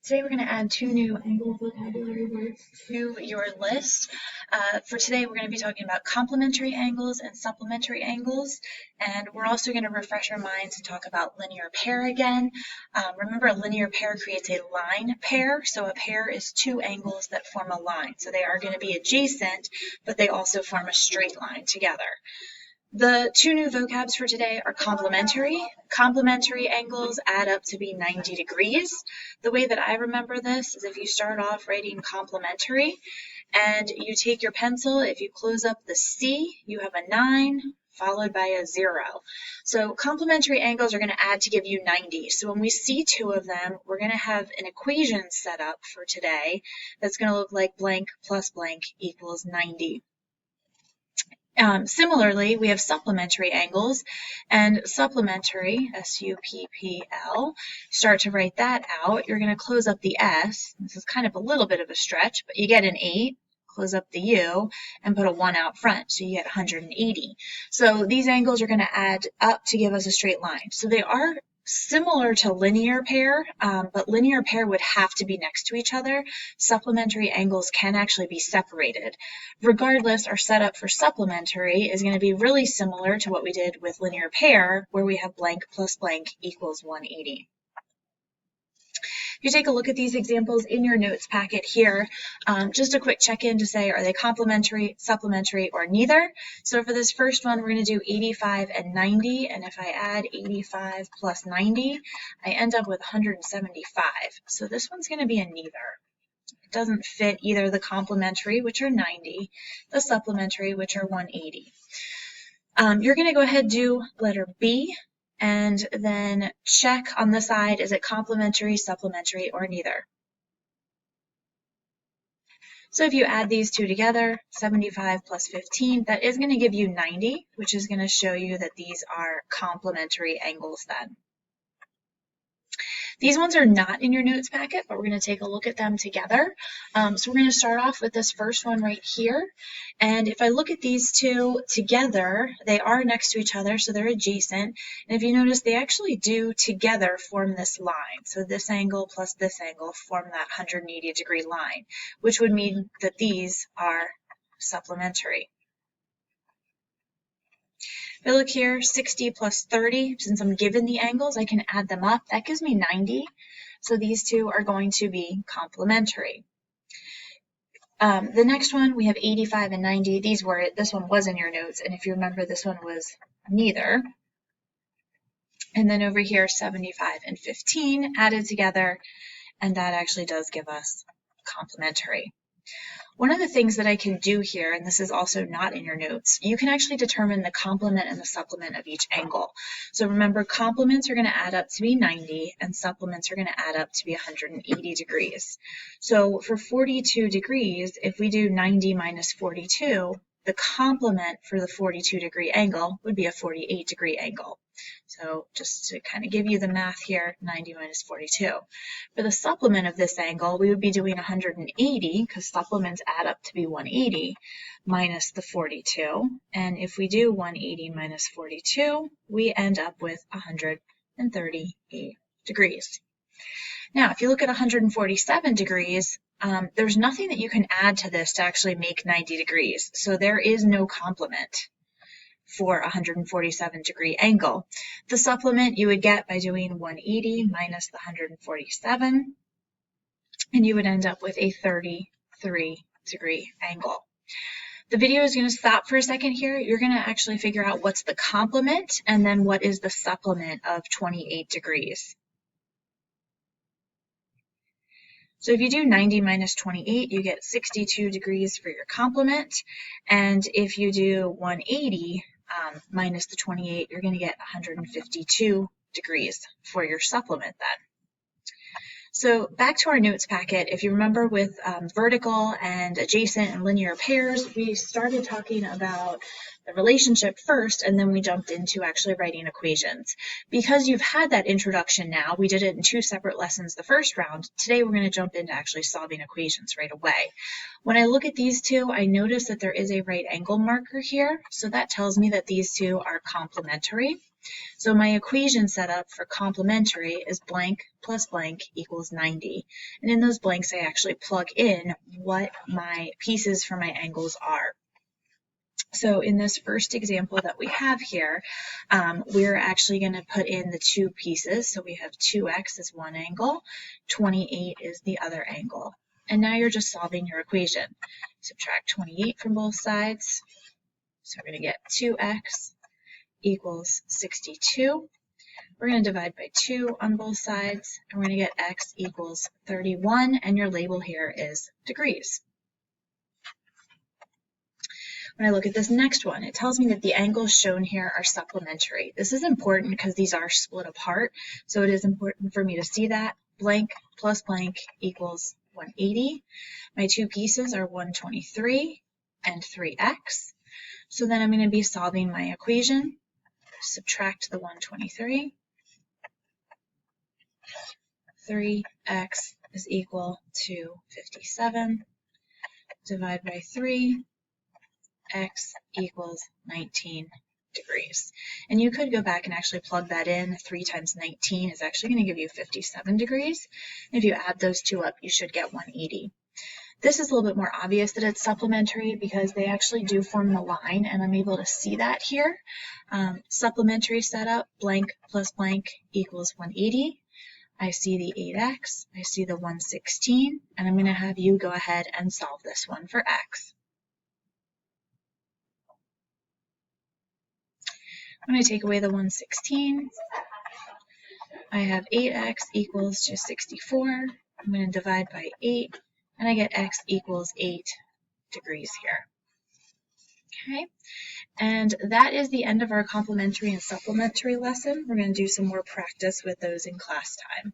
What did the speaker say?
Today we're going to add two new angle vocabulary words to your list. For today we're going to be talking about complementary angles and supplementary angles, and we're also going to refresh our minds and talk about linear pair again. Remember, a linear pair creates a line pair, so a pair is two angles that form a line. So they are going to be adjacent, but they also form a straight line together. The two new vocabs for today are complementary. Complementary angles add up to be 90 degrees. The way that I remember this is if you start off writing complementary and you take your pencil, if you close up the C, you have a 9 followed by a 0. So complementary angles are going to add to give you 90. So when we see two of them, we're going to have an equation set up for today that's going to look like blank plus blank equals 90. Similarly, we have supplementary angles, and supplementary, S-U-P-P-L, start to write that out. You're going to close up the S. This is kind of a little bit of a stretch, but you get an 8, close up the U, and put a 1 out front, so you get 180. So these angles are going to add up to give us a straight line. So they are similar to linear pair, but linear pair would have to be next to each other. Supplementary angles can actually be separated. Regardless, our setup for supplementary is going to be really similar to what we did with linear pair, where we have blank plus blank equals 180. If you take a look at these examples in your notes packet here, just a quick check-in to say, are they complementary, supplementary, or neither? So for this first one, we're going to do 85 and 90, and if I add 85 plus 90, I end up with 175. So this one's going to be a neither. It doesn't fit either the complementary, which are 90, the supplementary, which are 180. You're going to go ahead and do letter B, and then check on the side, is it complementary, supplementary, or neither? So if you add these two together, 75 plus 15, that is going to give you 90, which is going to show you that these are complementary angles then. These ones are not in your notes packet, but we're going to take a look at them together. So we're going to start off with this first one right here. And if I look at these two together, they are next to each other, so they're adjacent. And if you notice, they actually do together form this line. So this angle plus this angle form that 180 degree line, which would mean that these are supplementary. If I look here, 60 plus 30, since I'm given the angles, I can add them up. That gives me 90. So these two are going to be complementary. The next one, we have 85 and 90. This one was in your notes, and if you remember, this one was neither. And then over here, 75 and 15 added together, and that actually does give us complementary. One of the things that I can do here, and this is also not in your notes, you can actually determine the complement and the supplement of each angle. So remember, complements are going to add up to be 90, and supplements are going to add up to be 180 degrees. So for 42 degrees, if we do 90 minus 42, the complement for the 42 degree angle would be a 48 degree angle. So just to kind of give you the math here, 90 minus 42. For the supplement of this angle, we would be doing 180 because supplements add up to be 180 minus the 42. And if we do 180 minus 42, we end up with 138 degrees. Now, if you look at 147 degrees, there's nothing that you can add to this to actually make 90 degrees. So there is no complement for a 147 degree angle. The supplement you would get by doing 180 minus the 147, and you would end up with a 33 degree angle. The video is going to stop for a second here. You're going to actually figure out what's the complement and then what is the supplement of 28 degrees. So if you do 90 minus 28, you get 62 degrees for your complement. And if you do 180 minus the 28, you're going to get 152 degrees for your supplement then. So back to our notes packet, if you remember with vertical and adjacent and linear pairs, we started talking about the relationship first, and then we jumped into actually writing equations. Because you've had that introduction now, we did it in 2 separate lessons the first round. Today we're going to jump into actually solving equations right away. When I look at these two, I notice that there is a right angle marker here, so that tells me that these two are complementary. So my equation setup for complementary is blank plus blank equals 90. And in those blanks, I actually plug in what my pieces for my angles are. So in this first example that we have here, we're actually going to put in the two pieces. So we have 2x is one angle, 28 is the other angle. And now you're just solving your equation. Subtract 28 from both sides. So we're going to get 2x equals 62. We're going to divide by 2 on both sides, and we're going to get x equals 31, and your label here is degrees. When I look at this next one, it tells me that the angles shown here are supplementary. This is important because these are split apart, so it is important for me to see that. Blank plus blank equals 180. My two pieces are 123 and 3x. So then I'm going to be solving my equation. Subtract the 123. 3x is equal to 57. Divide by 3. X equals 19 degrees. And you could go back and actually plug that in. 3 times 19 is actually going to give you 57 degrees. And if you add those two up, you should get 180. This is a little bit more obvious that it's supplementary because they actually do form the line, and I'm able to see that here. Supplementary setup, blank plus blank equals 180. I see the 8x, I see the 116, and I'm going to have you go ahead and solve this one for x. When I take away the 116, I have 8x equals just 64. I'm going to divide by 8, and I get x equals 8 degrees here. Okay, and that is the end of our complementary and supplementary lesson. We're going to do some more practice with those in class time.